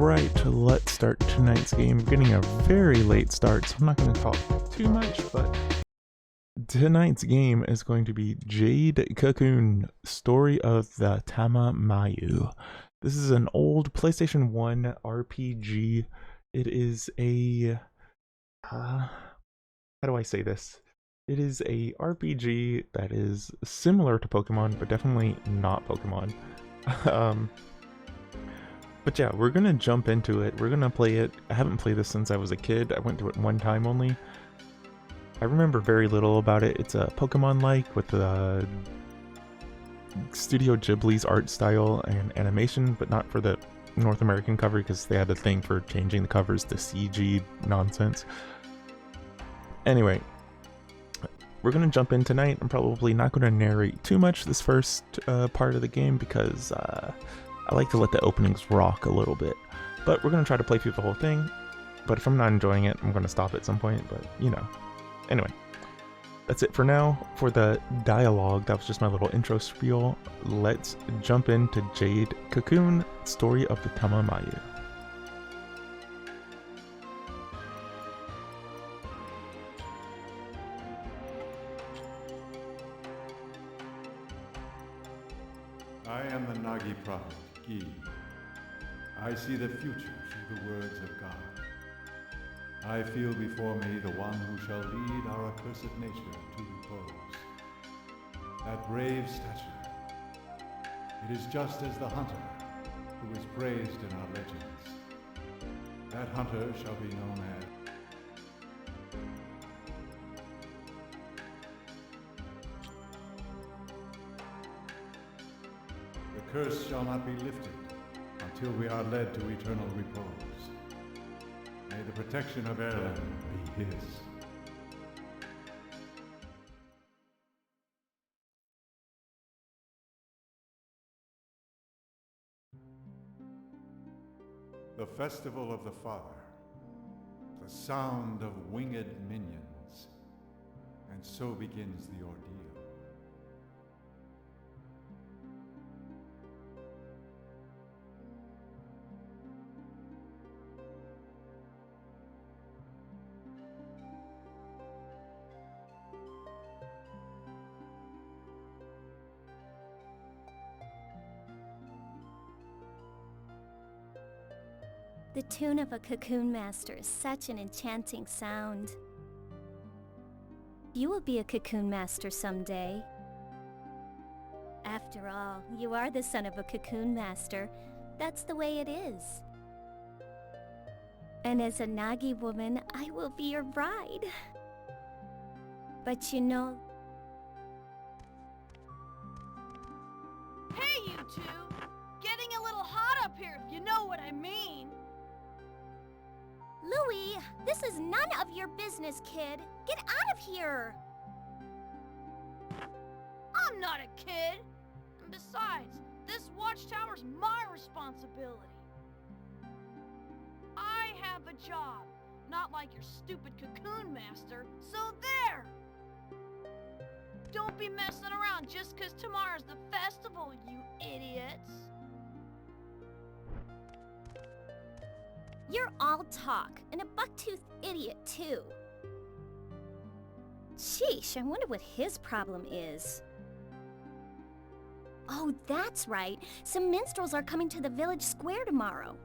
Alright, let's start tonight's game. We're getting a very late start, so I'm not going to talk too much, but tonight's game is going to be Jade Cocoon, Story of the Tamamayu. This is an old PlayStation 1 RPG. It is a... how do I say this? It is a RPG that is similar to Pokemon, but definitely not Pokemon. But yeah, we're gonna jump into it. We're gonna play it. I haven't played this since I was a kid. I went through it one time only. I remember very little about it. It's a Pokemon-like with the Studio Ghibli's art style and animation, but not for the North American cover because they had a thing for changing the covers to CG nonsense. Anyway, we're gonna jump in tonight. I'm probably not gonna narrate too much this first part of the game because I like to let the openings rock a little bit. But we're gonna try to play through the whole thing. But if I'm not enjoying it, I'm gonna stop at some point. But you know. Anyway, that's it for now. For the dialogue, that was just my little intro spiel. Let's jump into Jade Cocoon, Story of the Tamamayu. I am the Nagi prophet, Gi. I see the future through the words of God. I feel before me the one who shall lead our accursed nature to repose. That brave stature. It is just as the hunter who is praised in our legends. That hunter shall be known as the curse shall not be lifted until we are led to eternal repose. May the protection of Erlen be his. The Festival of the Father. The sound of winged minions. And so begins the ordeal. The tune of a cocoon master is such an enchanting sound. You will be a cocoon master someday. After all, you are the son of a cocoon master. That's the way it is. And as a Nagi woman, I will be your bride. But you know... Hey, you two! Getting a little hot up here, if you know what I mean. Louie, this is none of your business, kid. Get out of here! I'm not a kid. And besides, this watchtower's my responsibility. I have a job, not like your stupid cocoon master, so there! Don't be messing around just 'cause tomorrow's the festival, you idiots. You're all talk, and a buck-toothed idiot, too. Sheesh, I wonder what his problem is. Oh, that's right. Some minstrels are coming to the village square tomorrow.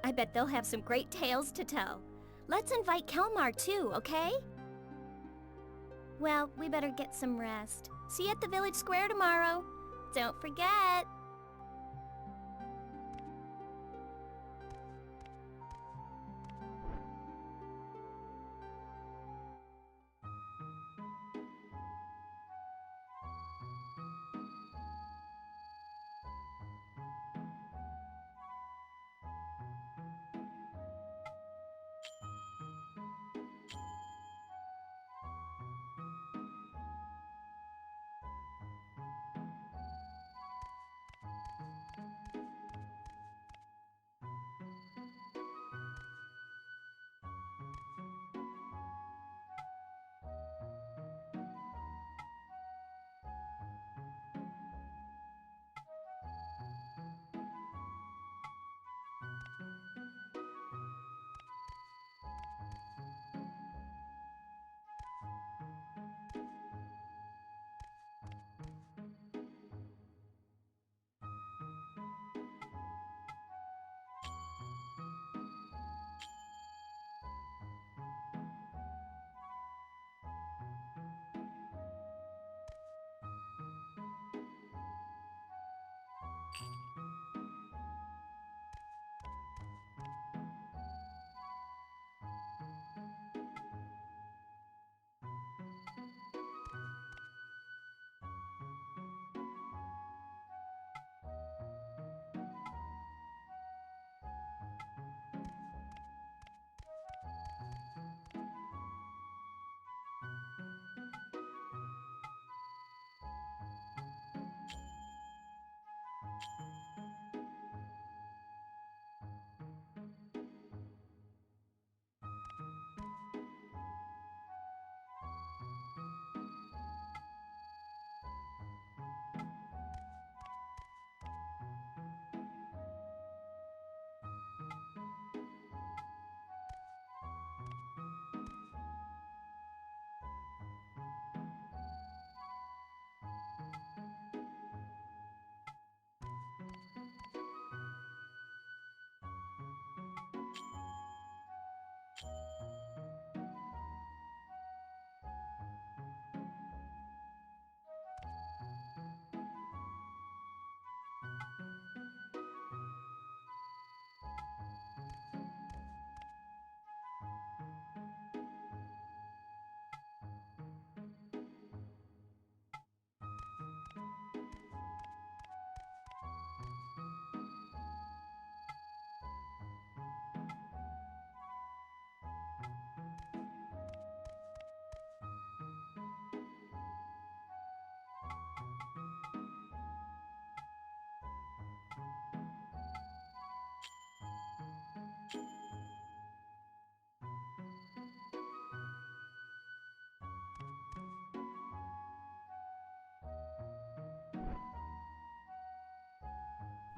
I bet they'll have some great tales to tell. Let's invite Kelmar, too, okay? Well, we better get some rest. See you at the village square tomorrow. Don't forget.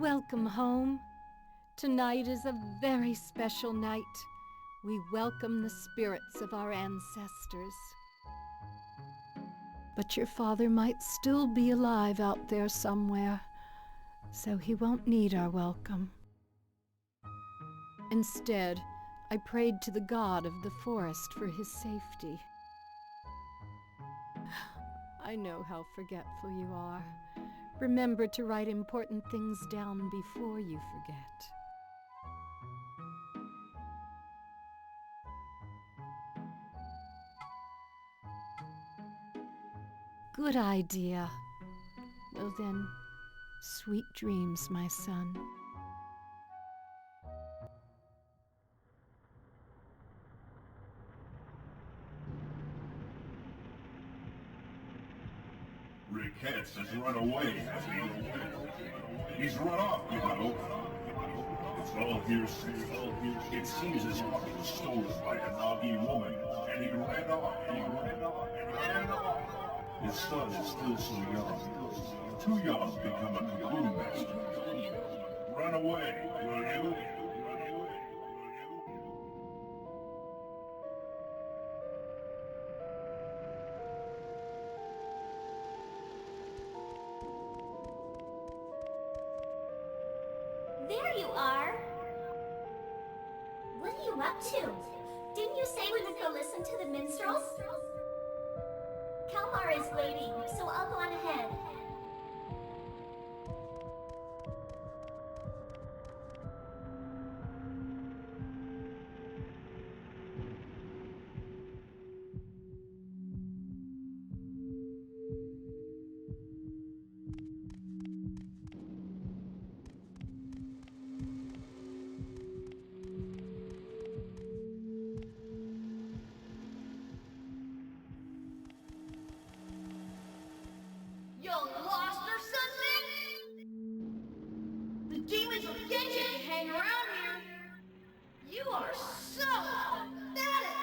Welcome home. Tonight is a very special night. We welcome the spirits of our ancestors. But your father might still be alive out there somewhere, so he won't need our welcome. Instead, I prayed to the god of the forest for his safety. I know how forgetful you are. Remember to write important things down before you forget. Good idea. Well then, sweet dreams, my son. Ricketts has run away, has he? He's run off, you know. It's all hearsay. It seems as if he was stolen by a Nagi woman, and he ran off. His son is still so young. Too young to become a cocoon master. Run away, will you? There you are! What are you up to? Didn't you say we would go listen to the minstrels? Kalmar is waiting, so I'll go on ahead. You lost or something? The demons will get you if you hang around here. You are so pathetic.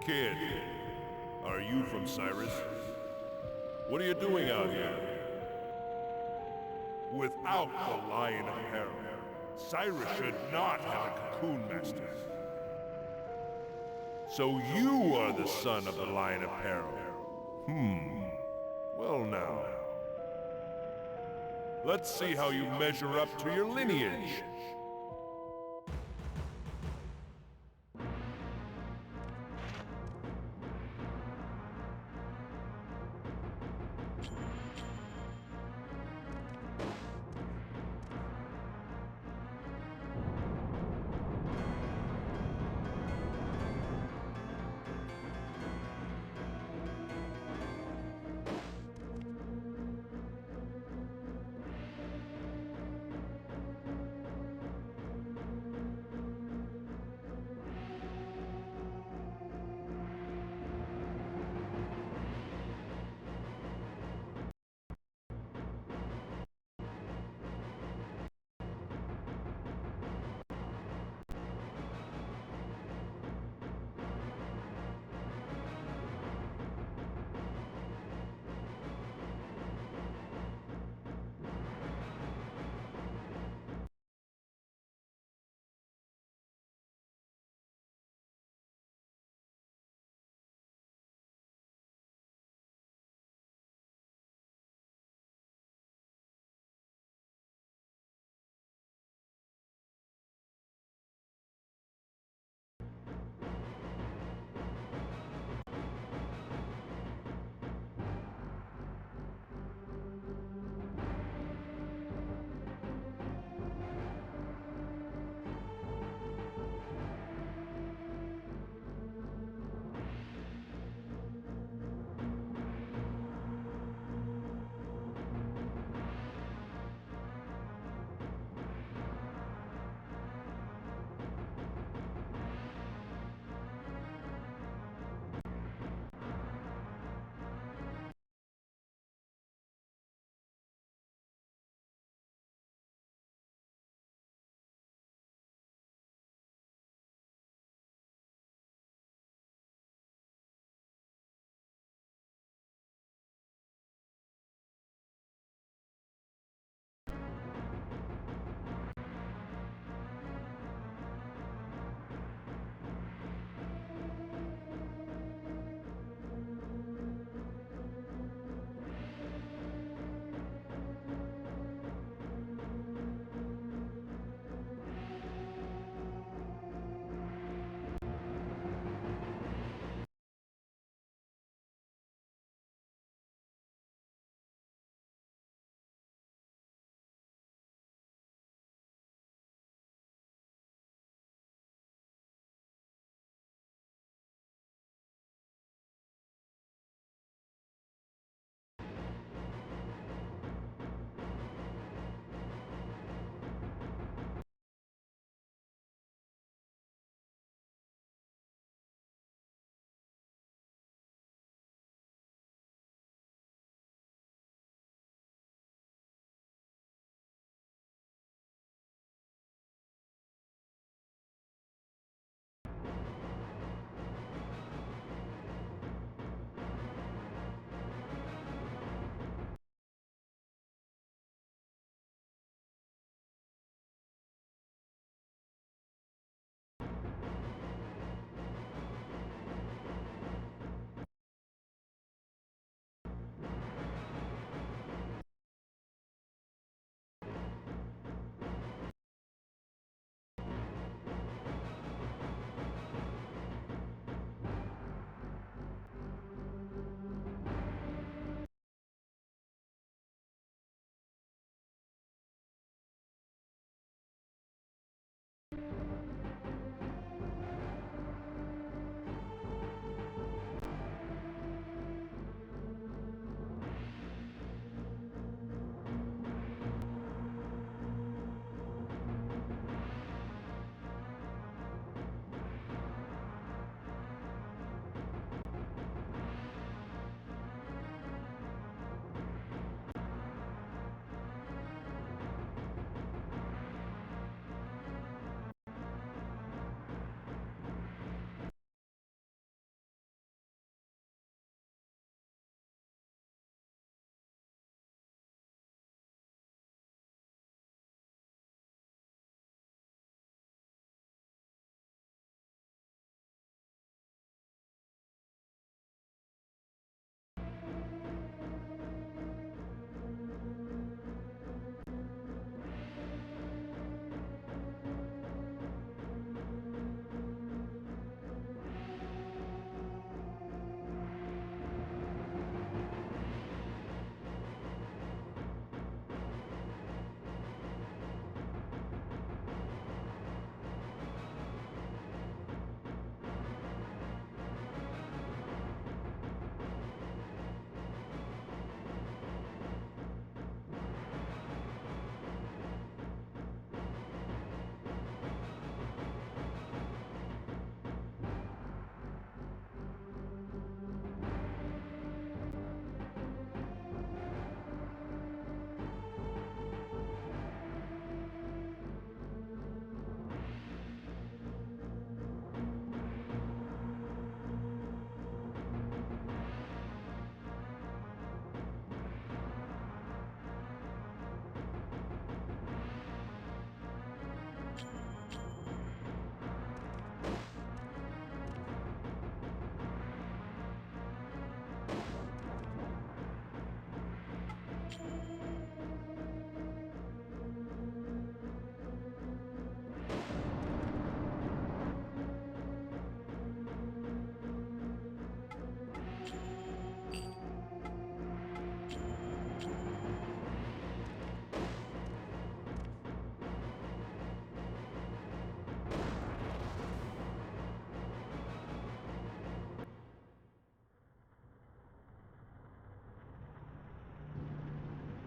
Kid, are you from Cyrus? What are you doing out here? Without the Lion of Peril, Cyrus should not have a cocoon master. So you are the son of the Lion of Peril. Well now. Let's see how you measure up to your lineage.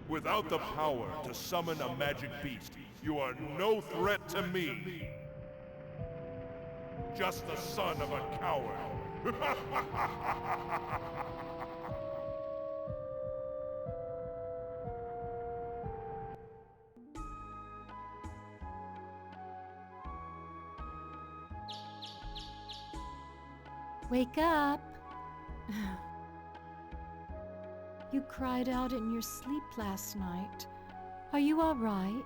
Without the power to summon a magic beast, you are no threat to me. Just the son of a coward. Wake up! You cried out in your sleep last night. Are you all right?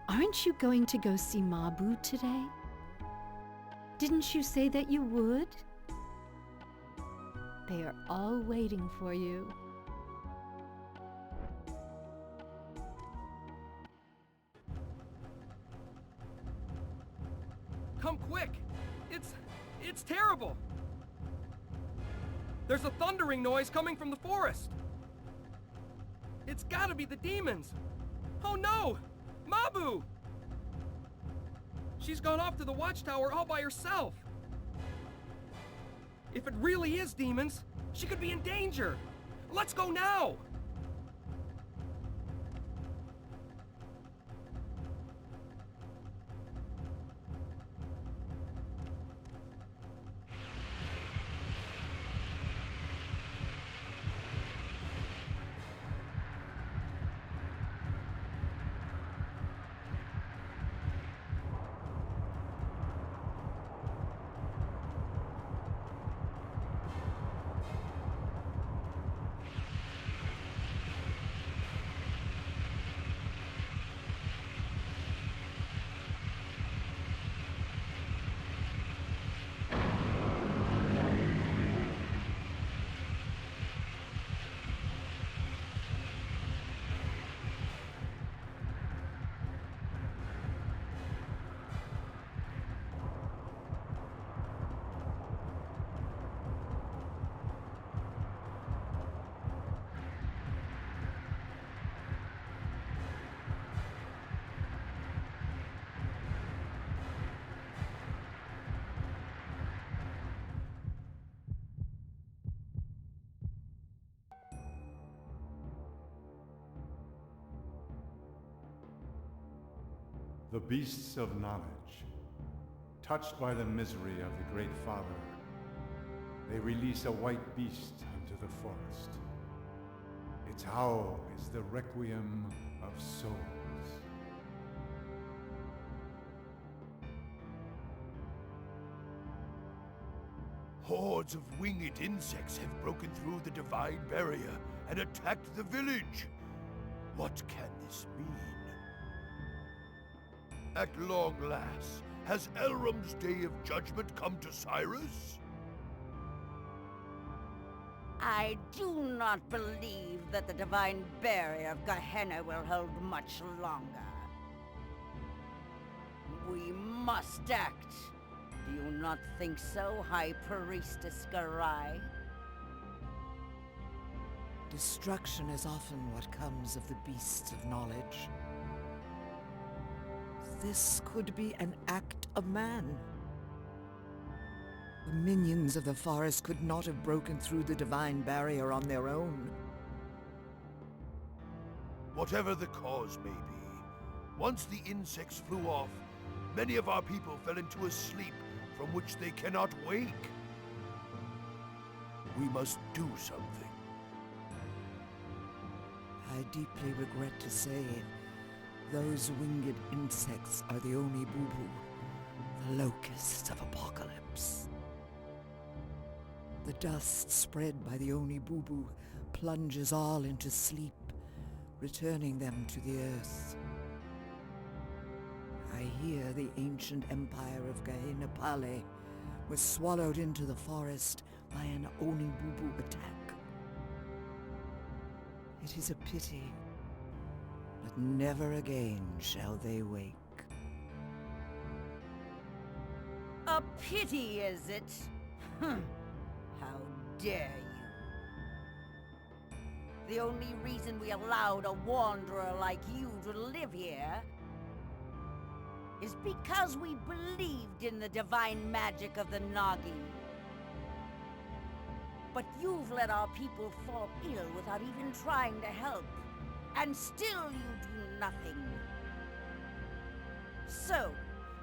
Aren't you going to go see Mabu today? Didn't you say that you would? They are all waiting for you. Come quick! It's terrible! There's a thundering noise coming from the forest! It's gotta be the demons! Oh no! Mabu! She's gone off to the watchtower all by herself! If it really is demons, she could be in danger! Let's go now! The beasts of knowledge, touched by the misery of the Great Father, they release a white beast into the forest. Its howl is the requiem of souls. Hordes of winged insects have broken through the divine barrier and attacked the village. What can this mean? At long last, has Elrom's day of judgment come to Cyrus? I do not believe that the divine barrier of Gehenna will hold much longer. We must act. Do you not think so, High Priestess Garai? Destruction is often what comes of the beasts of knowledge. This could be an act of man. The minions of the forest could not have broken through the divine barrier on their own. Whatever the cause may be, once the insects flew off, many of our people fell into a sleep from which they cannot wake. We must do something. I deeply regret to say, those winged insects are the Oni Bubu, the locusts of apocalypse. The dust spread by the Oni Bubu plunges all into sleep, returning them to the earth. I hear the ancient empire of Gehenna Pale was swallowed into the forest by an Oni Bubu attack. It is a pity, but never again shall they wake. A pity, is it? How dare you? The only reason we allowed a wanderer like you to live here is because we believed in the divine magic of the Nagi. But you've let our people fall ill without even trying to help. And still you do nothing. So,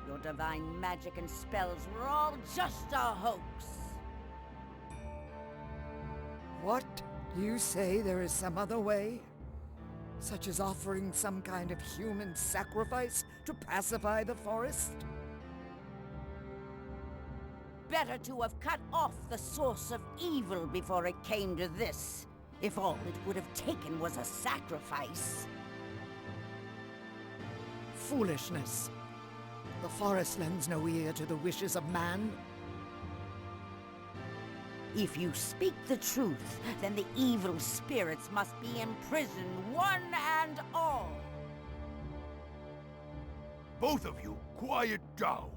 your divine magic and spells were all just a hoax. What? You say there is some other way? Such as offering some kind of human sacrifice to pacify the forest? Better to have cut off the source of evil before it came to this, if all it would have taken was a sacrifice. Foolishness. The forest lends no ear to the wishes of man. If you speak the truth, then the evil spirits must be imprisoned, one and all. Both of you, quiet down.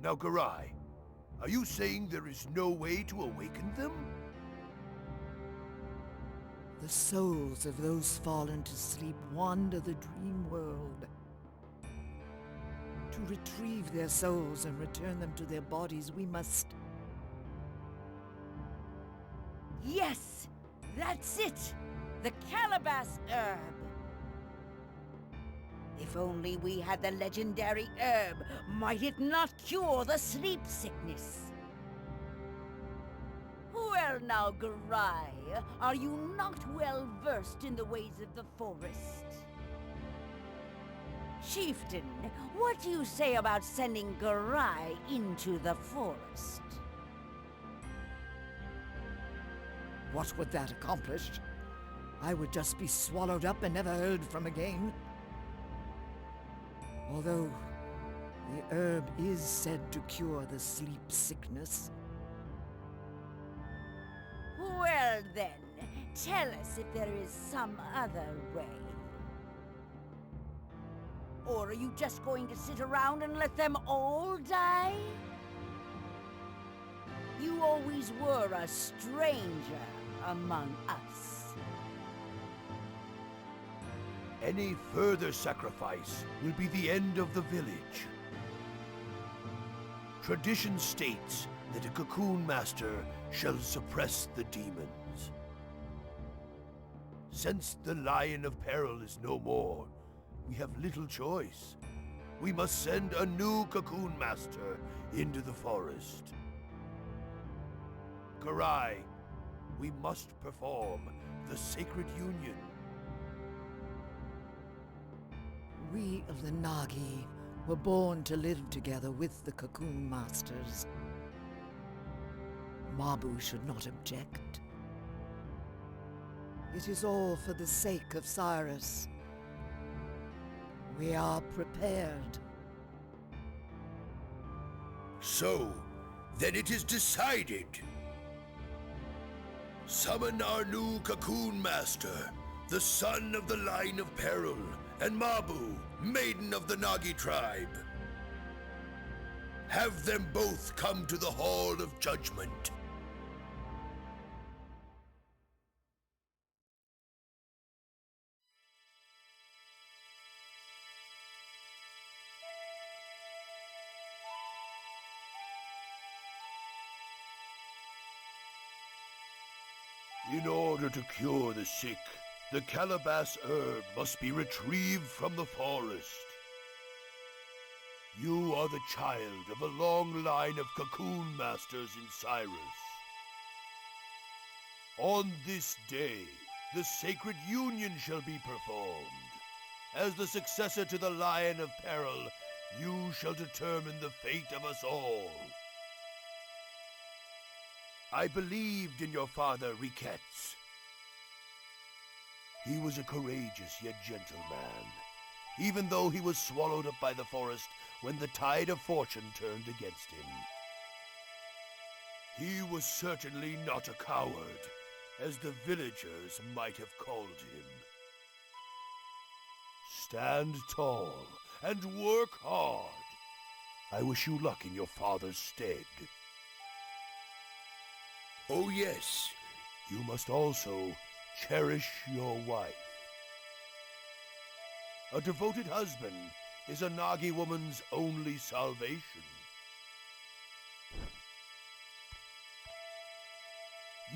Now, Garai, are you saying there is no way to awaken them? The souls of those fallen to sleep wander the dream world. To retrieve their souls and return them to their bodies, we must... Yes, that's it! The calabash herb! If only we had the legendary herb, might it not cure the sleep sickness? Well now, Garai, are you not well versed in the ways of the forest? Chieftain, what do you say about sending Garai into the forest? What would that accomplish? I would just be swallowed up and never heard from again. Although, the herb is said to cure the sleep sickness. Well then, tell us if there is some other way. Or are you just going to sit around and let them all die? You always were a stranger among us. Any further sacrifice will be the end of the village. Tradition states that a cocoon master shall suppress the demons. Since the Lion of Peril is no more, we have little choice. We must send a new cocoon master into the forest. Garai, we must perform the sacred union. We of the Nagi were born to live together with the cocoon masters. Mabu should not object. It is all for the sake of Cyrus. We are prepared. So, then it is decided. Summon our new cocoon master, the son of the Line of Peril, and Mabu, maiden of the Nagi tribe. Have them both come to the Hall of Judgment. In order to cure the sick, the calabash herb must be retrieved from the forest. You are the child of a long line of cocoon masters in Cyrus. On this day, the sacred union shall be performed. As the successor to the Lion of Peril, you shall determine the fate of us all. I believed in your father, Riquettes. He was a courageous yet gentle man, even though he was swallowed up by the forest when the tide of fortune turned against him. He was certainly not a coward, as the villagers might have called him. Stand tall and work hard. I wish you luck in your father's stead. Oh yes, you must also cherish your wife. A devoted husband is a Nagi woman's only salvation.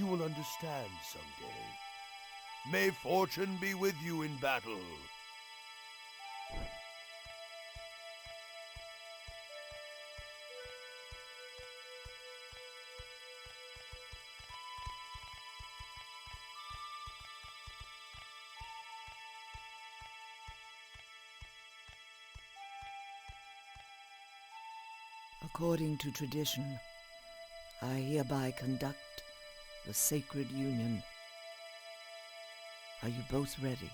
You will understand someday. May fortune be with you in battle. According to tradition, I hereby conduct the sacred union. Are you both ready?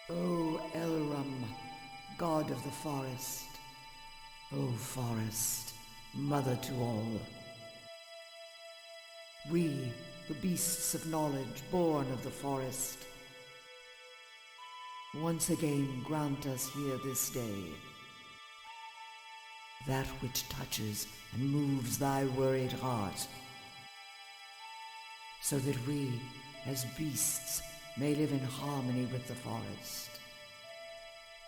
O Elrum, god of the forest, O forest, mother to all. We, the beasts of knowledge, born of the forest, once again grant us here this day that which touches and moves thy worried heart, so that we, as beasts, may live in harmony with the forest.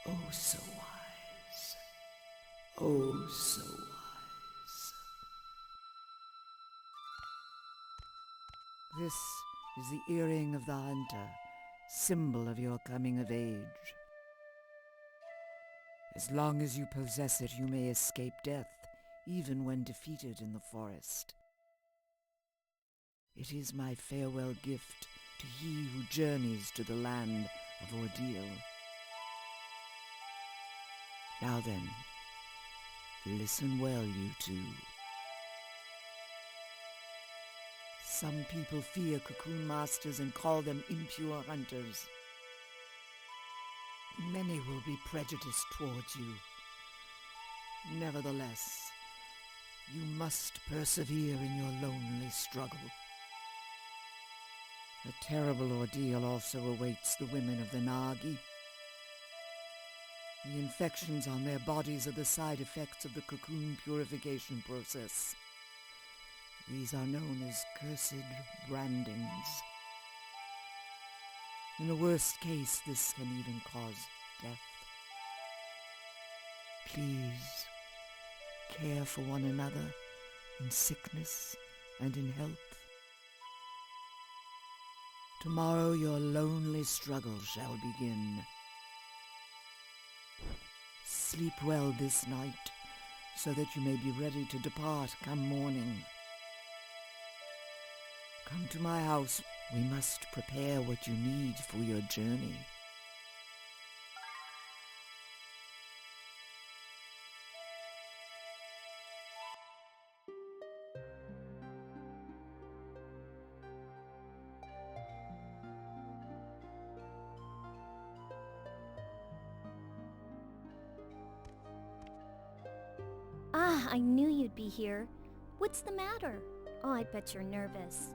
Oh, so wise. Oh, so wise. This is the earring of the hunter, symbol of your coming of age. As long as you possess it, you may escape death, even when defeated in the forest. It is my farewell gift to he who journeys to the land of ordeal. Now then, listen well, you two. Some people fear cocoon masters and call them impure hunters. Many will be prejudiced towards you. Nevertheless, you must persevere in your lonely struggle. A terrible ordeal also awaits the women of the Nagi. The infections on their bodies are the side effects of the cocoon purification process. These are known as cursed brandings. In the worst case, this can even cause death. Please, care for one another in sickness and in health. Tomorrow your lonely struggle shall begin. Sleep well this night, so that you may be ready to depart come morning. Come to my house. We must prepare what you need for your journey. Ah, I knew you'd be here. What's the matter? Oh, I bet you're nervous.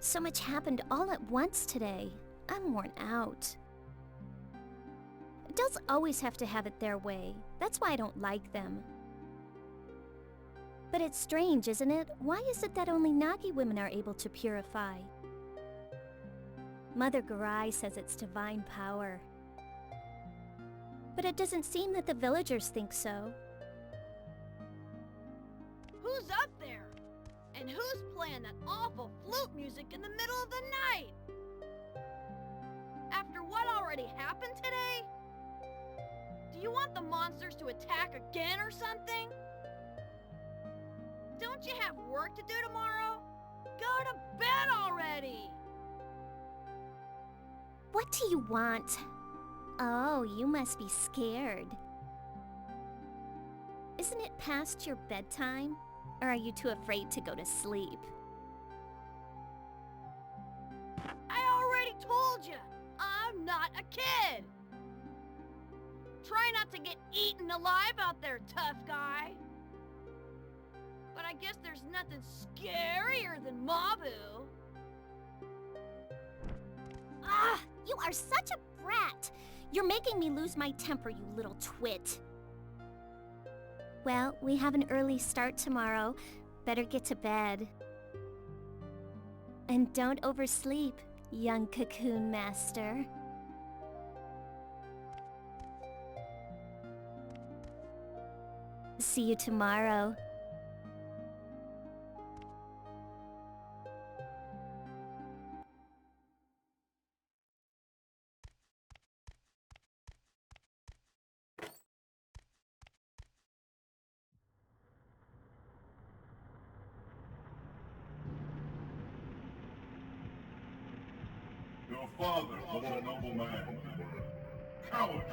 So much happened all at once today. I'm worn out. Adults always have to have it their way. That's why I don't like them. But it's strange, isn't it? Why is it that only Nagi women are able to purify? Mother Garai says it's divine power. But it doesn't seem that the villagers think so. Who's up there? And who's playing that awful flute music in the middle of the night? After what already happened today? Do you want the monsters to attack again or something? Don't you have work to do tomorrow? Go to bed already! What do you want? Oh, you must be scared. Isn't it past your bedtime? Or are you too afraid to go to sleep? I already told you, I'm not a kid! Try not to get eaten alive out there, tough guy. But I guess there's nothing scarier than Mabu. Ah, you are such a brat! You're making me lose my temper, you little twit. Well, we have an early start tomorrow. Better get to bed. And don't oversleep, young Cocoon Master. See you tomorrow. Your father was a noble man. Coward.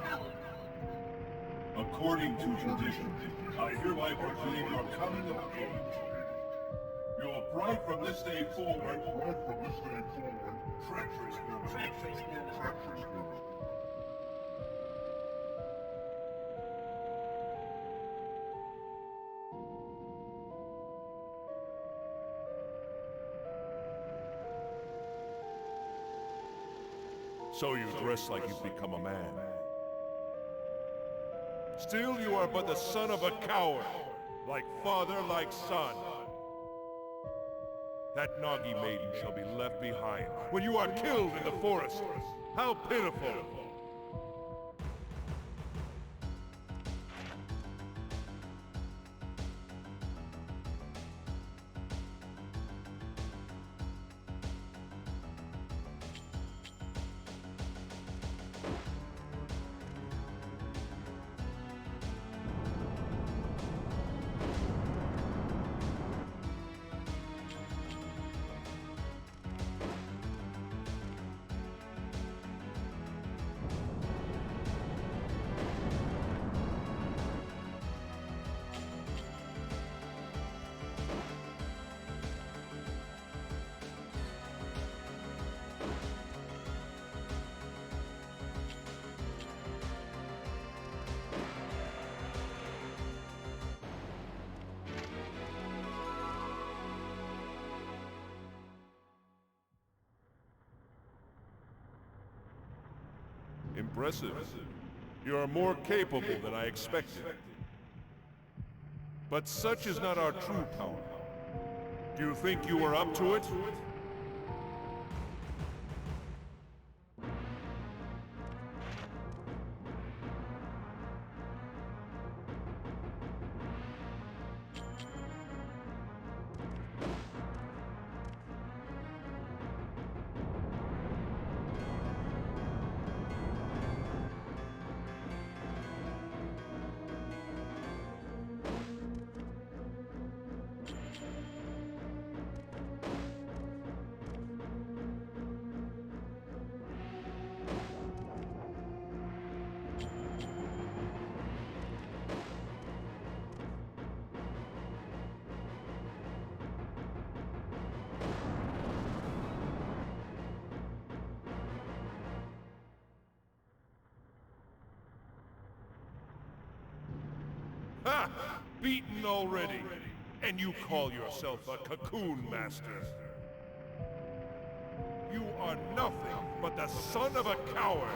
According to tradition, I hereby proclaim your coming of age. Your bride from this day forward, treacherous girl. So you dress like you've become a man. Still, you are but the son of a coward. Like father, like son. That Nagi maiden shall be left behind when you are killed in the forest. How pitiful! Impressive. You are more capable than I expected. But such is not our true power. Do you think you are up to it? Ha! Beaten already! And you call yourself a Cocoon Master! You are nothing but the son of a coward!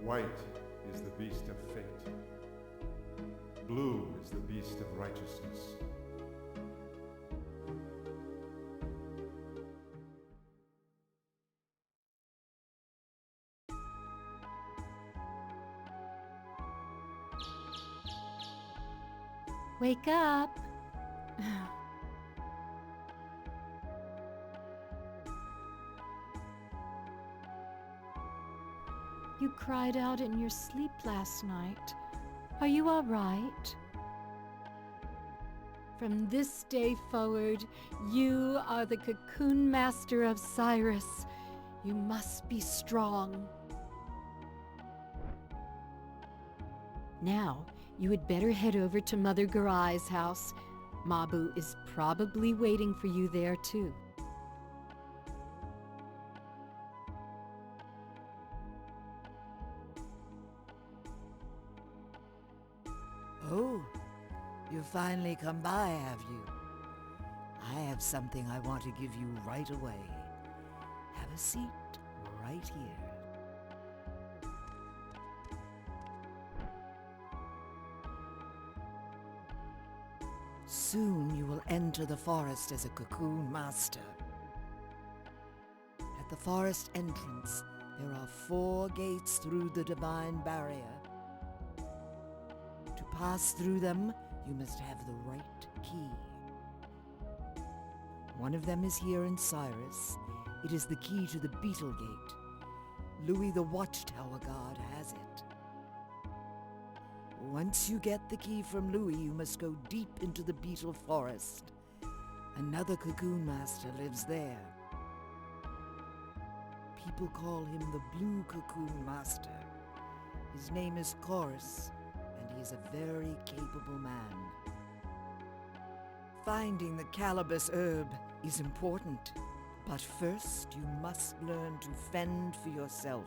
White is the beast of fate. Blue is the beast of righteousness. Wake up! You cried out in your sleep last night. Are you all right? From this day forward, you are the Cocoon Master of Cyrus. You must be strong. Now, you had better head over to Mother Garai's house. Mabu is probably waiting for you there, too. Oh, you finally come by, have you? I have something I want to give you right away. Have a seat right here. Soon you will enter the forest as a cocoon master. At the forest entrance, there are 4 gates through the divine barrier. To pass through them, you must have the right key. One of them is here in Cyrus. It is the key to the Beetle Gate. Louis the Watchtower Guard has it. Once you get the key from Louis, you must go deep into the Beetle Forest. Another Cocoon Master lives there. People call him the Blue Cocoon Master. His name is Chorus, and he is a very capable man. Finding the Calibus herb is important, but first you must learn to fend for yourself.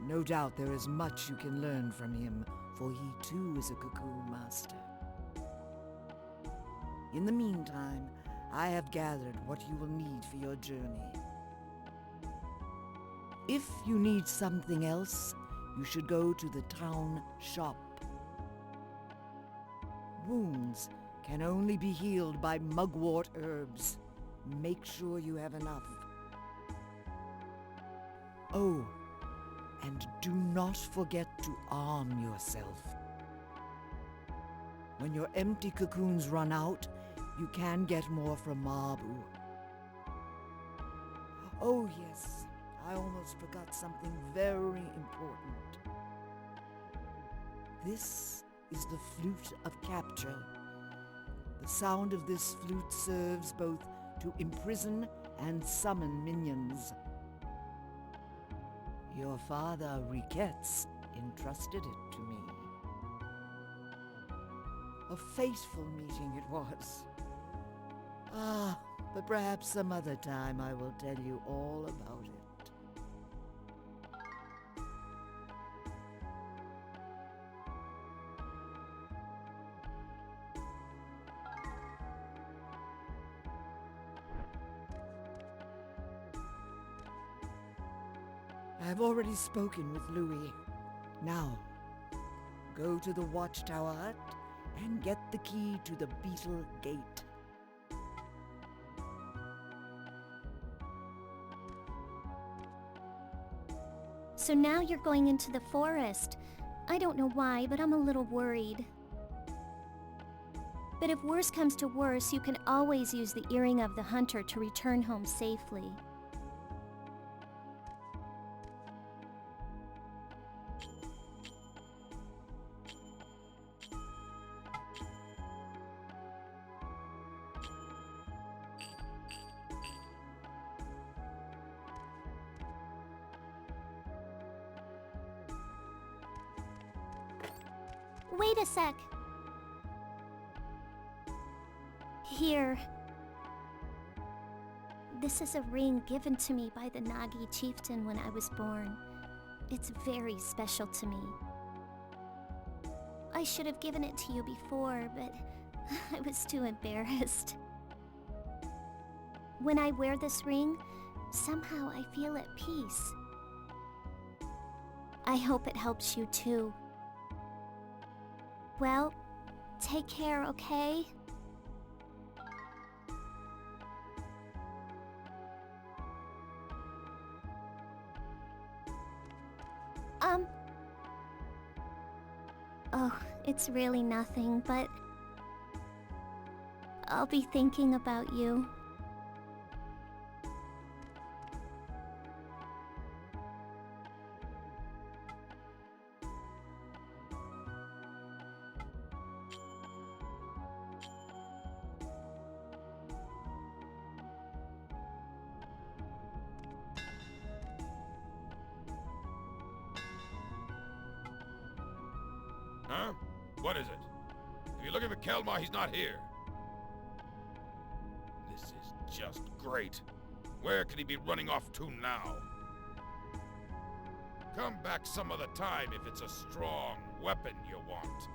No doubt there is much you can learn from him, for he too is a Cocoon Master. In the meantime, I have gathered what you will need for your journey. If you need something else, you should go to the town shop. Wounds can only be healed by mugwort herbs. Make sure you have enough. Oh, and do not forget to arm yourself. When your empty cocoons run out, you can get more from Mabu. Oh yes, I almost forgot something very important. This is the Flute of Capture. The sound of this flute serves both to imprison and summon minions. Your father, Riquette's, entrusted it to me. A fateful meeting it was. But perhaps some other time I will tell you all about it. I've already spoken with Louis. Now, go to the Watchtower Hut and get the key to the Beetle Gate. So now you're going into the forest. I don't know why, but I'm a little worried. But if worse comes to worse, you can always use the earring of the hunter to return home safely. Wait a sec. Here. This is a ring given to me by the Nagi chieftain when I was born. It's very special to me. I should have given it to you before, but I was too embarrassed. When I wear this ring, somehow I feel at peace. I hope it helps you too. Well, take care, okay? Oh, it's really nothing, but I'll be thinking about you. Huh? What is it? If you're looking for Kelmar, he's not here. This is just great. Where could he be running off to now? Come back some other time if it's a strong weapon you want.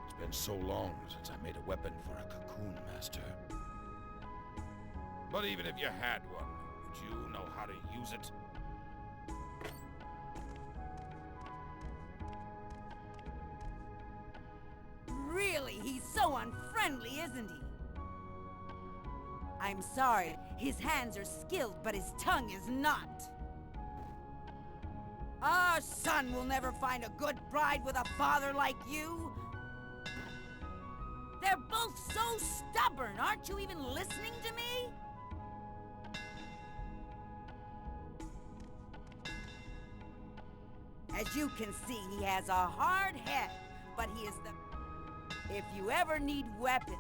It's been so long since I made a weapon for a Cocoon Master. But even if you had one, would you know how to use it? Really, he's so unfriendly, isn't he? I'm sorry, his hands are skilled, but his tongue is not. Our son will never find a good bride with a father like you. They're both so stubborn. Aren't you even listening to me? As you can see, he has a hard head, but he is the... If you ever need weapons...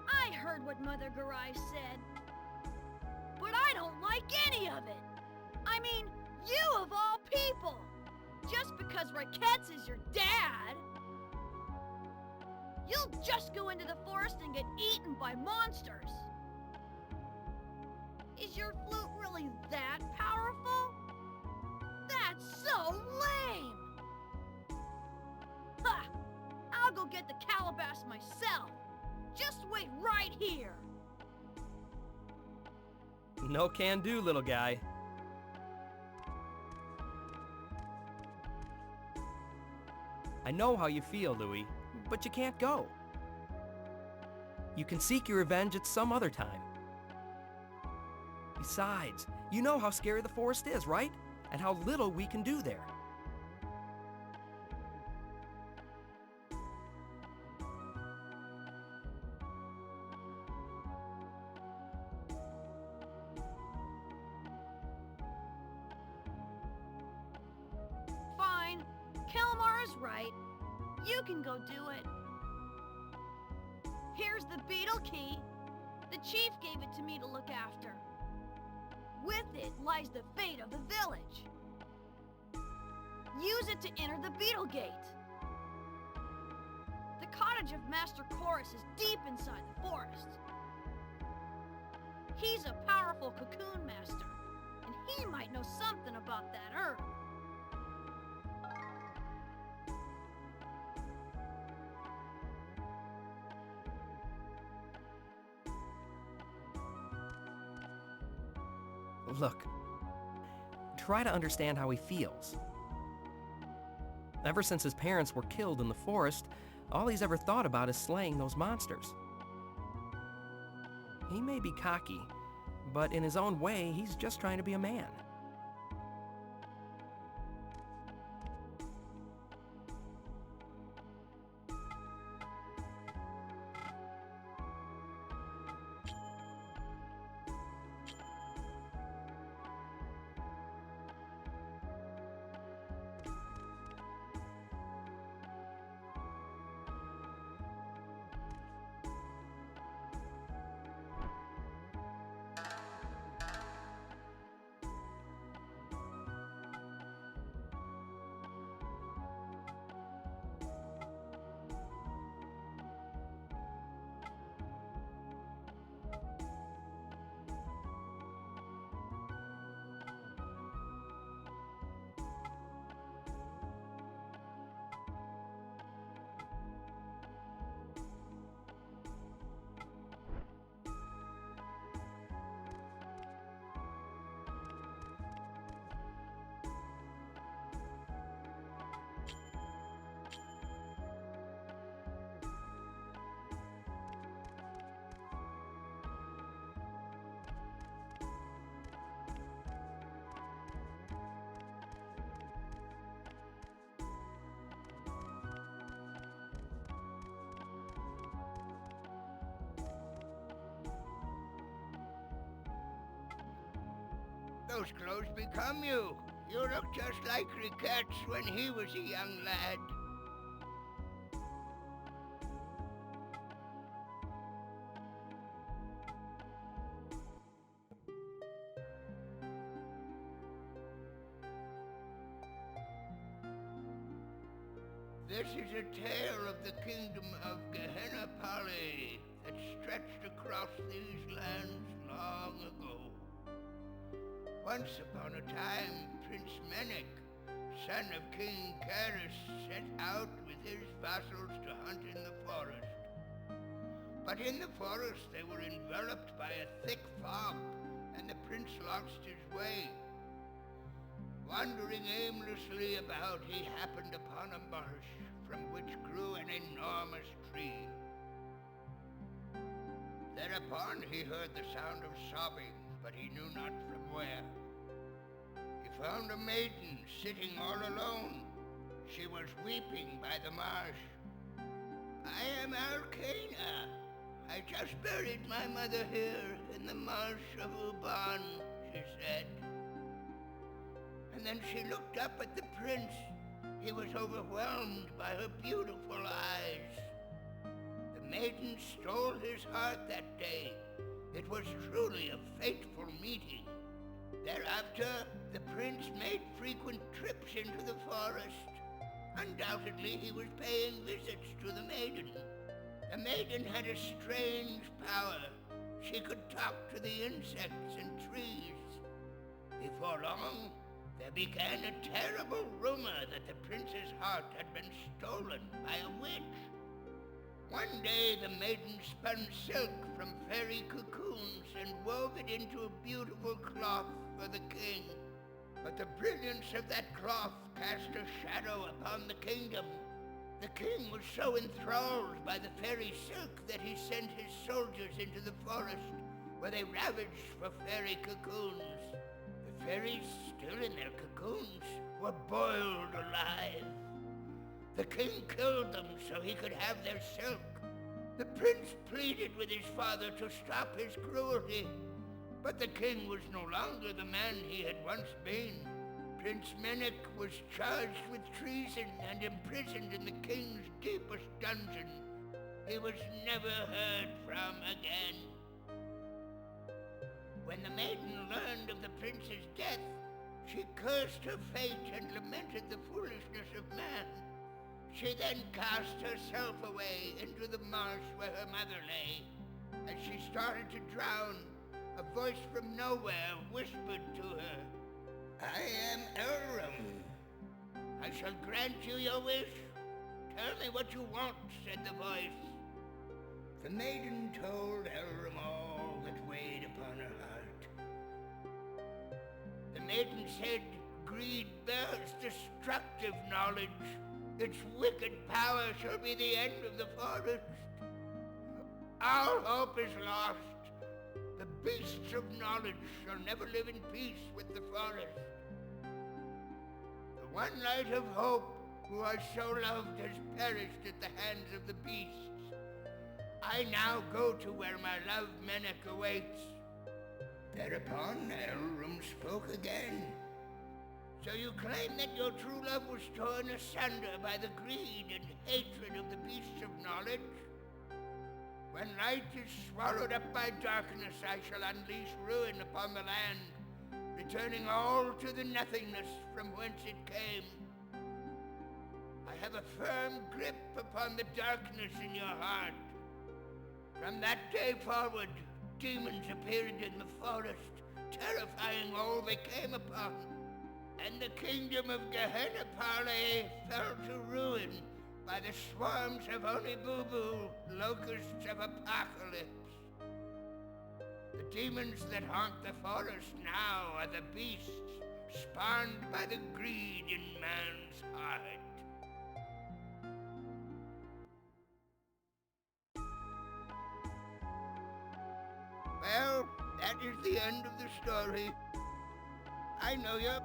I heard what Mother Garai said, but I don't like any of it. I mean, you of all people! Just because Ricketts is your dad! You'll just go into the forest and get eaten by monsters! Is your flute really that powerful? That's so lame! Ha! I'll go get the calabash myself! Just wait right here! No can do, little guy. I know how you feel, Louis, but you can't go. You can seek your revenge at some other time. Besides, you know how scary the forest is, right? And how little we can do there. Fine. Kelmar is right. You can go do it. Here's the beetle key. The chief gave it to me to look after. With it lies the fate of the village. Use it to enter the beetle gate. The cottage of Master Chorus is deep inside the forest. He's a powerful cocoon master, and he might know something about that herb. Look, try to understand how he feels. Ever since his parents were killed in the forest, all he's ever thought about is slaying those monsters. He may be cocky, but in his own way, he's just trying to be a man. Those clothes become you. You look just like Riquette's when he was a young lad. This is a tale of the kingdom of Gehenna Pali that stretched across these lands long ago. Once upon a time, Prince Menek, son of King Karis, set out with his vassals to hunt in the forest. But in the forest they were enveloped by a thick fog, and the prince lost his way. Wandering aimlessly about, he happened upon a marsh from which grew an enormous tree. Thereupon he heard the sound of sobbing, but he knew not from where. He found a maiden sitting all alone. She was weeping by the marsh. "I am Alcana. I just buried my mother here in the marsh of Uban," she said. And then she looked up at the prince. He was overwhelmed by her beautiful eyes. The maiden stole his heart that day. It was truly a fateful meeting. Thereafter, the prince made frequent trips into the forest. Undoubtedly, he was paying visits to the maiden. The maiden had a strange power. She could talk to the insects and trees. Before long, there began a terrible rumor that the prince's heart had been stolen by a witch. One day, the maiden spun silk from fairy cocoons and wove it into a beautiful cloth for the king. But the brilliance of that cloth cast a shadow upon the kingdom. The king was so enthralled by the fairy silk that he sent his soldiers into the forest, where they ravaged for fairy cocoons. The fairies, still in their cocoons, were boiled alive. The king killed them so he could have their silk. The prince pleaded with his father to stop his cruelty, but the king was no longer the man he had once been. Prince Menek was charged with treason and imprisoned in the king's deepest dungeon. He was never heard from again. When the maiden learned of the prince's death, she cursed her fate and lamented the foolishness of man. She then cast herself away into the marsh where her mother lay. As she started to drown, a voice from nowhere whispered to her, "I am Elrum. I shall grant you your wish. Tell me what you want," said the voice. The maiden told Elrum all that weighed upon her heart. The maiden said, greed bears destructive knowledge. Its wicked power shall be the end of the forest. All hope is lost. The beasts of knowledge shall never live in peace with the forest. The one light of hope, who I so loved, has perished at the hands of the beasts. I now go to where my love Menek awaits. Thereupon Elrum spoke again. So you claim that your true love was torn asunder by the greed and hatred of the beasts of knowledge? When light is swallowed up by darkness, I shall unleash ruin upon the land, returning all to the nothingness from whence it came. I have a firm grip upon the darkness in your heart. From that day forward, demons appeared in the forest, terrifying all they came upon. And the kingdom of Gehenna Parley fell to ruin by the swarms of Onibubu, locusts of apocalypse. The demons that haunt the forest now are the beasts, spawned by the greed in man's heart. Well, that is the end of the story. I know you're...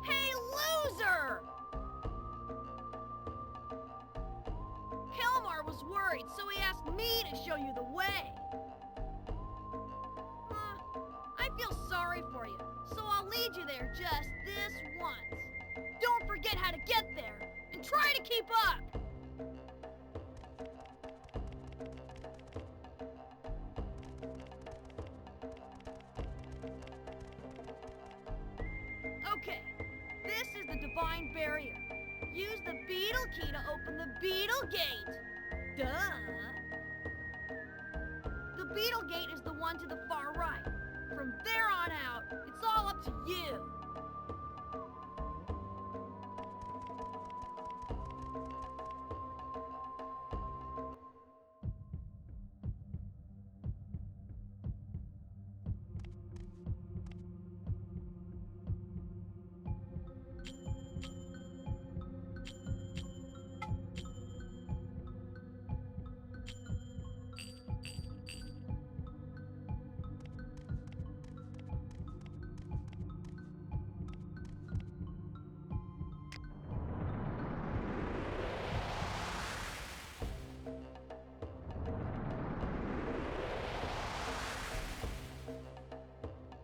Hey, loser! Helmar was worried, so he asked me to show you the way. I feel sorry for you, so I'll lead you there just this once. Don't forget how to get there, and try to keep up! Okay, this is the Divine Barrier. Use the Beetle Key to open the Beetle Gate. Duh! The Beetle Gate is the one to the far right. From there on out, it's all up to you.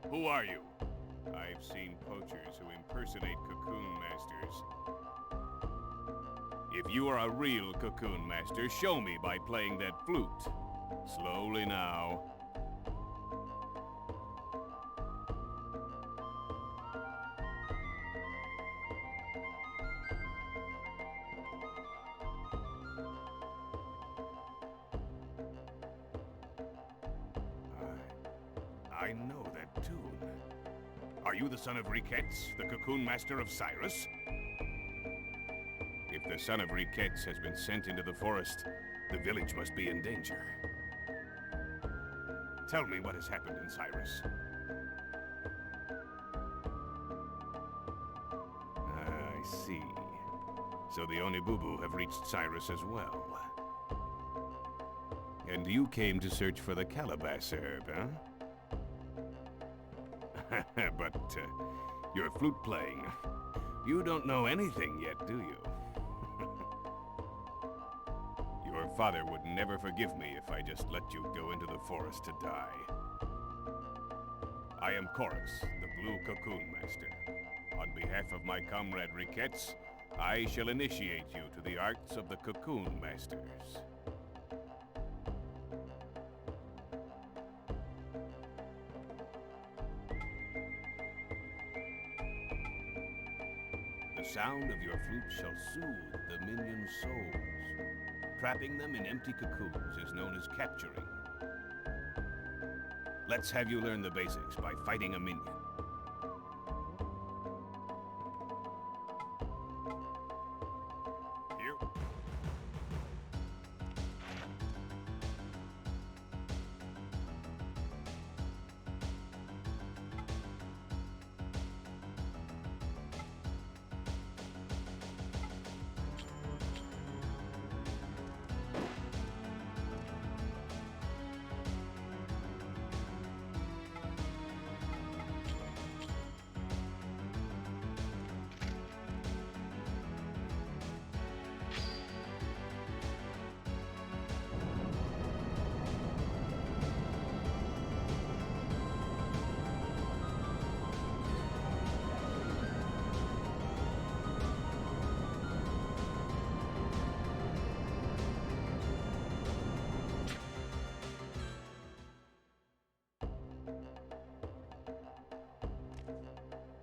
Who are you? I've seen poachers who impersonate Cocoon Masters. If you are a real Cocoon Master, show me by playing that flute. Slowly now. I know that tune. Are you the son of Riquettes, the Cocoon Master of Cyrus? If the son of Riquettes has been sent into the forest, the village must be in danger. Tell me what has happened in Cyrus. I see. So the Onibubu have reached Cyrus as well. And you came to search for the Calabash herb, huh? But, you're flute playing. You don't know anything yet, do you? Your father would never forgive me if I just let you go into the forest to die. I am Chorus, the Blue Cocoon Master. On behalf of my comrade Riquettes, I shall initiate you to the arts of the Cocoon Masters. The sound of your flute shall soothe the minions' souls. Trapping them in empty cocoons is known as capturing. Let's have you learn the basics by fighting a minion. Here.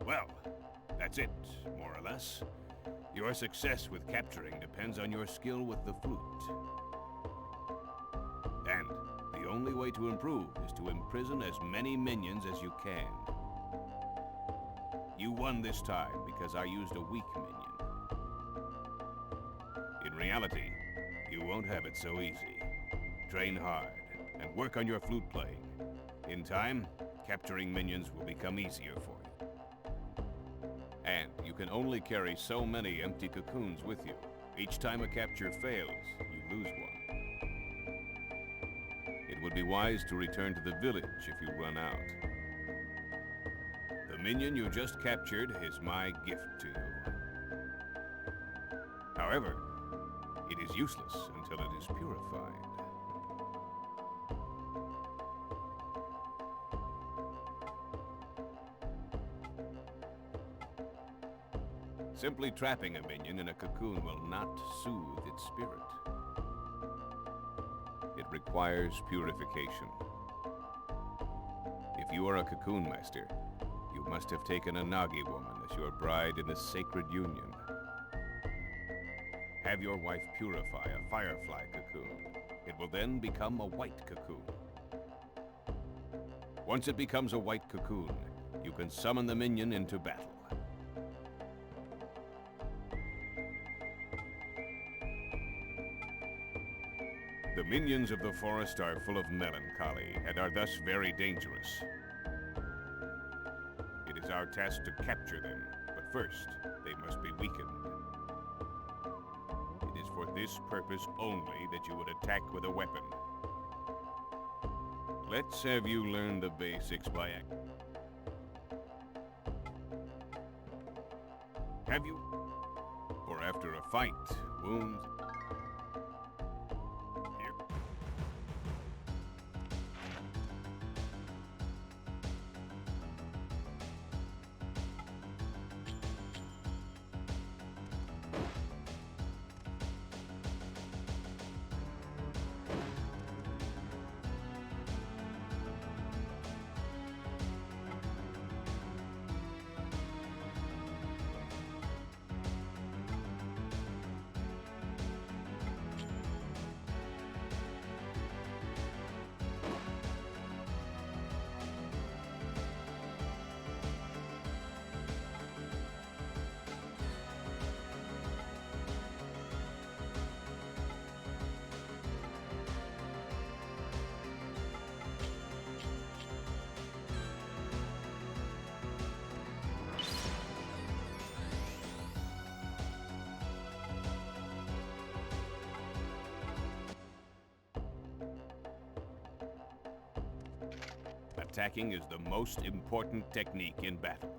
Well, that's it, more or less. Your success with capturing depends on your skill with the flute. And the only way to improve is to imprison as many minions as you can. You won this time because I used a weak minion. In reality, you won't have it so easy. Train hard and work on your flute playing. In time, capturing minions will become easier for you. And you can only carry so many empty cocoons with you. Each time a capture fails, you lose one. It would be wise to return to the village if you run out. The minion you just captured is my gift to you. However, it is useless until it is purified. Simply trapping a minion in a cocoon will not soothe its spirit. It requires purification. If you are a cocoon master, you must have taken a Nagi woman as your bride in the sacred union. Have your wife purify a firefly cocoon. It will then become a white cocoon. Once it becomes a white cocoon, you can summon the minion into battle. The minions of the forest are full of melancholy and are thus very dangerous. It is our task to capture them, but first, they must be weakened. It is for this purpose only that you would attack with a weapon. Let's have you learn the basics by act. Have you? For after a fight, wounds... Attacking is the most important technique in battle.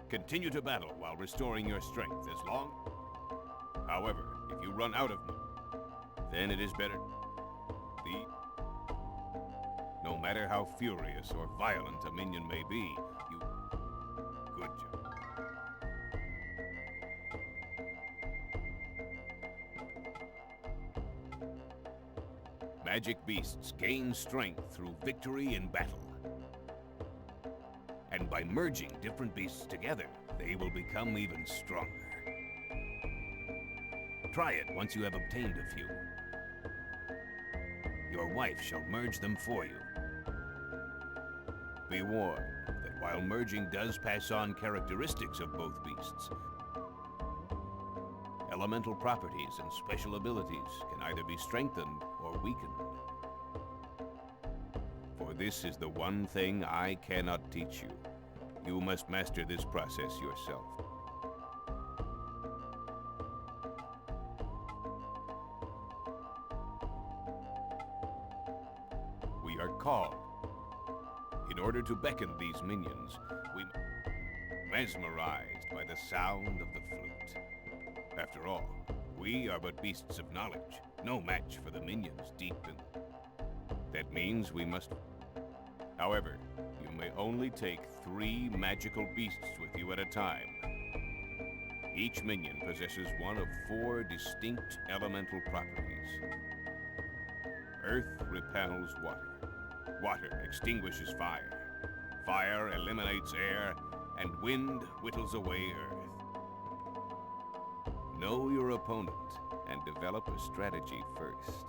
Continue to battle while restoring your strength as long. However, if you run out of them, then it is better. No matter how furious or violent a minion may be, you... Good job. Magic beasts gain strength through victory in battle. And by merging different beasts together, they they will become even stronger. Try it once you have obtained a few. Your wife shall merge them for you. Be warned that while merging does pass on characteristics of both beasts, elemental properties and special abilities can either be strengthened or weakened. For this is the one thing I cannot teach you. You must master this process yourself. We are called. In order to beckon these minions, we mesmerized by the sound of the flute. After all, we are but beasts of knowledge, no match for the minions deep in. That means we must... However, you may only take 3 magical beasts with you at a time. Each minion possesses one of 4 distinct elemental properties. Earth repels water. Water extinguishes fire. Fire eliminates air, and wind whittles away earth. Know your opponent and develop a strategy first.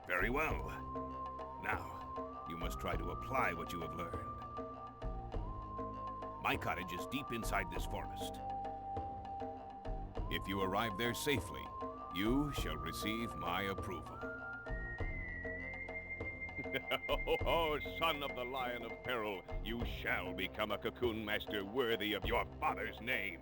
Very well. Now, you must try to apply what you have learned. My cottage is deep inside this forest. If you arrive there safely, you shall receive my approval. Oh, son of the Lion of Peril, you shall become a cocoon master worthy of your father's name.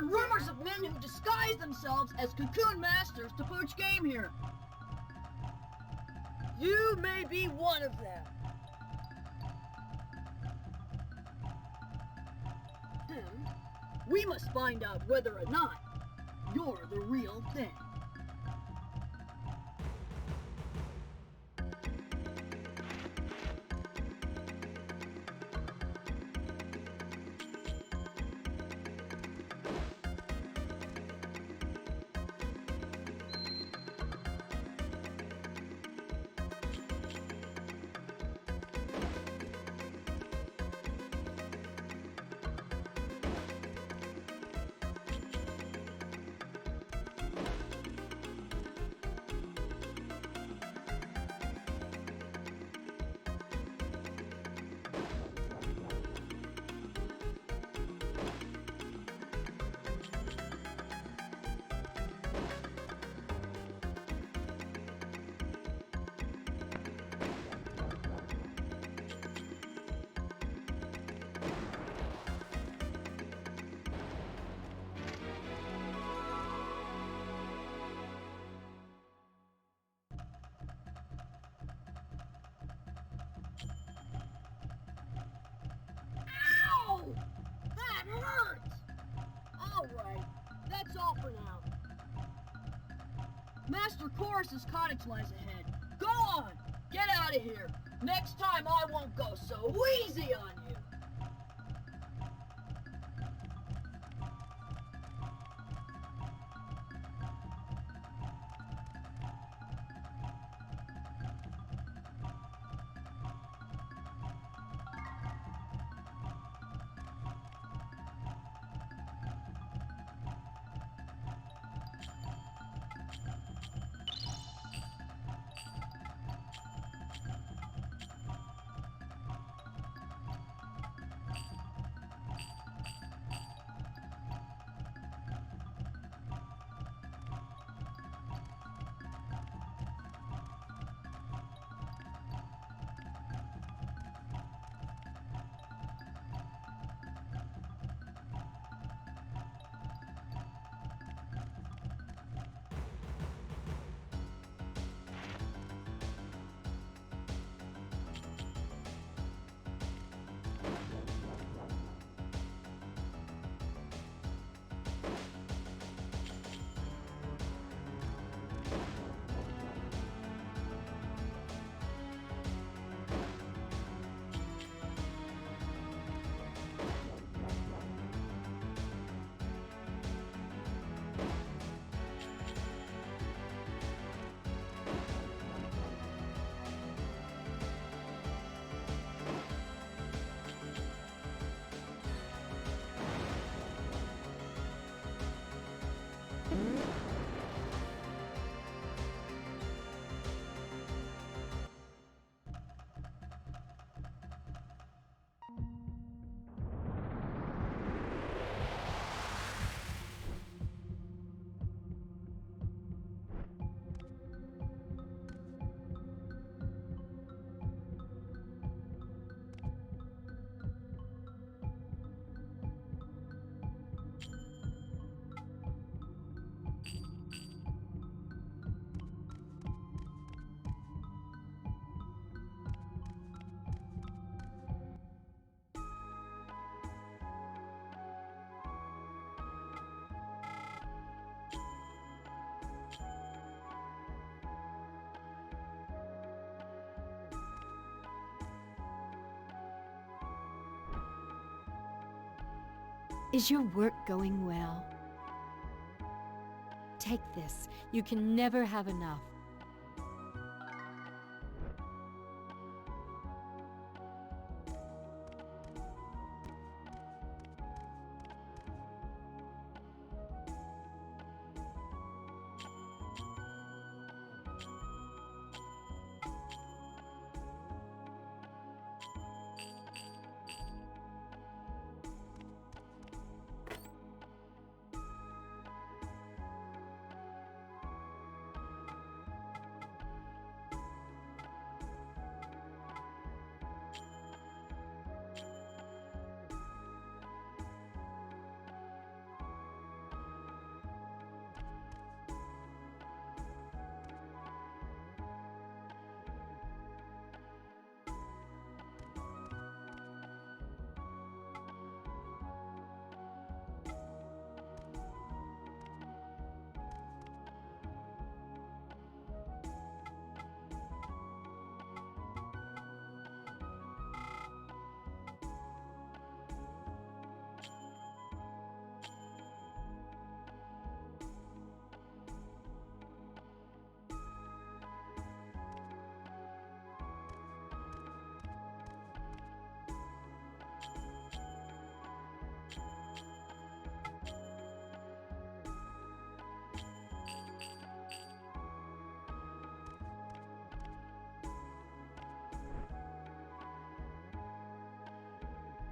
rumors of men who disguise themselves as cocoon masters to poach game here. You may be one of them. We must find out whether or not you're the real thing. Ow! That hurts! Alright, that's all for now. Master Chorus's cottage lies ahead. Go on! Get out of here! Next time I won't go so easy on you! Is your work going well? Take this. You can never have enough.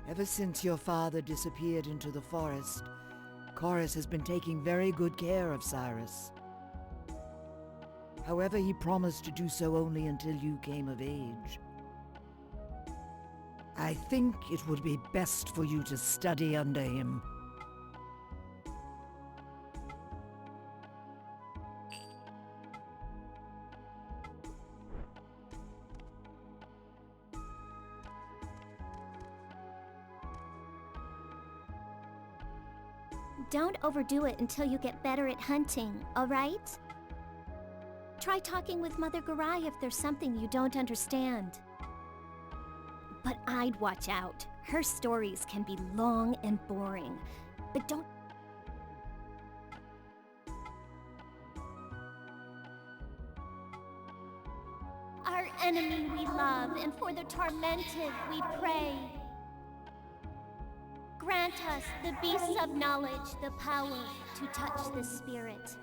Ever since your father disappeared into the forest, Chorus has been taking very good care of Cyrus. However, he promised to do so only until you came of age. I think it would be best for you to study under him. Don't overdo it until you get better at hunting, alright? Try talking with Mother Garai if there's something you don't understand. But I'd watch out. Her stories can be long and boring. But don't... Our enemy we love, and for the tormented we pray. Grant us, the beasts of knowledge, the power to touch the spirit.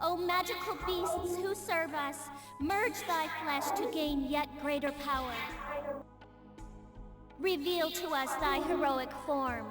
O magical beasts who serve us, merge thy flesh to gain yet greater power. Reveal to us thy heroic form.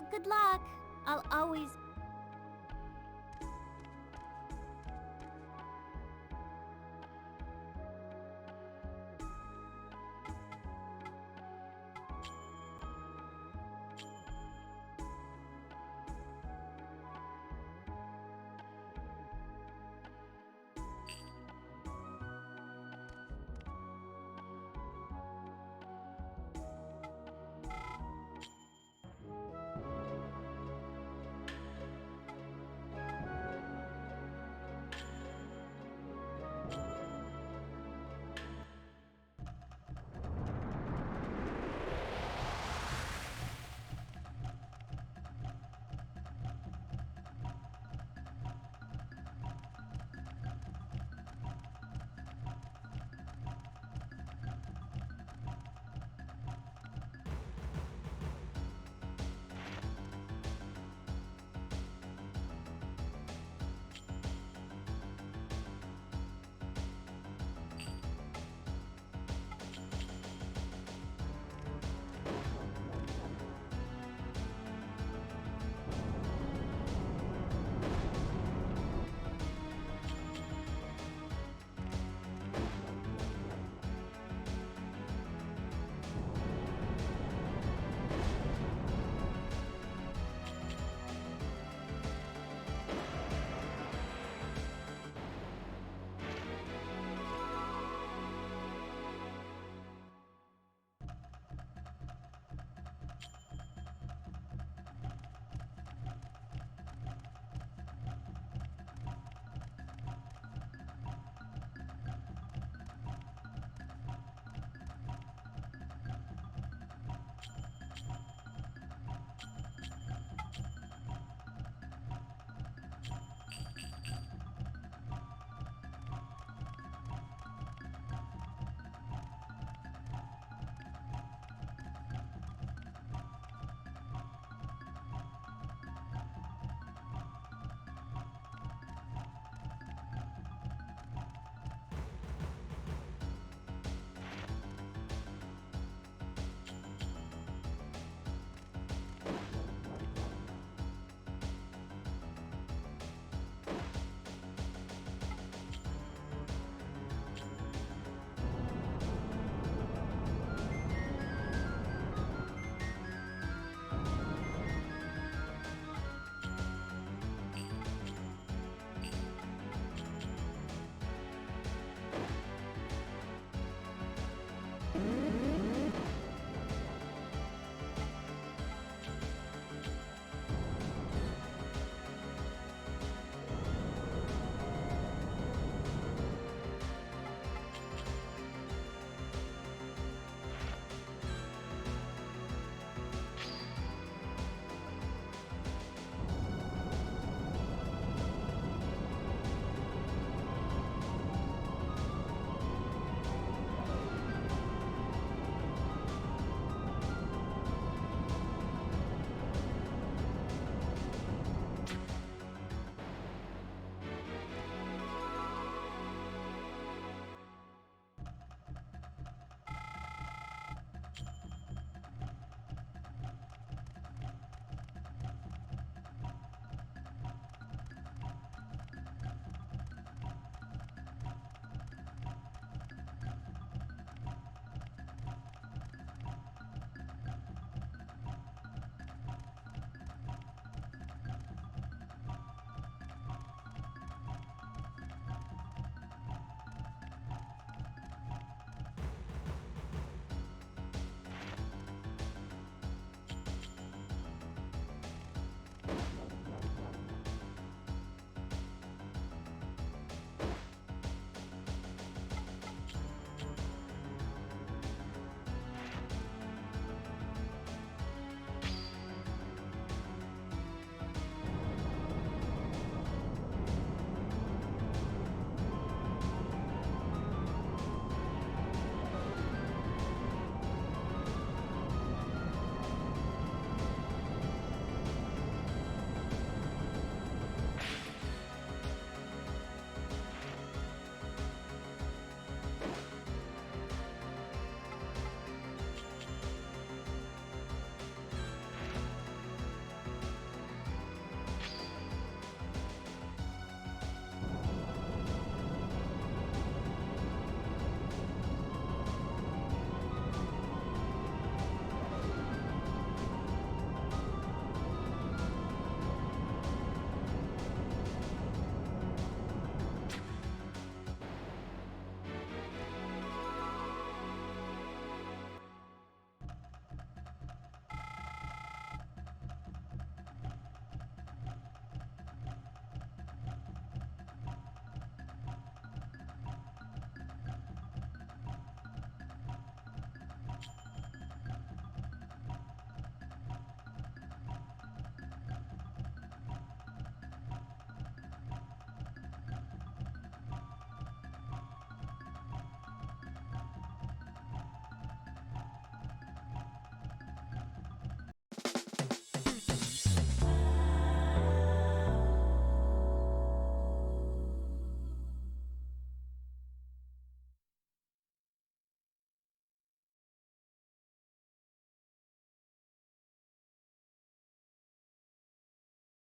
Well, good luck. I'll always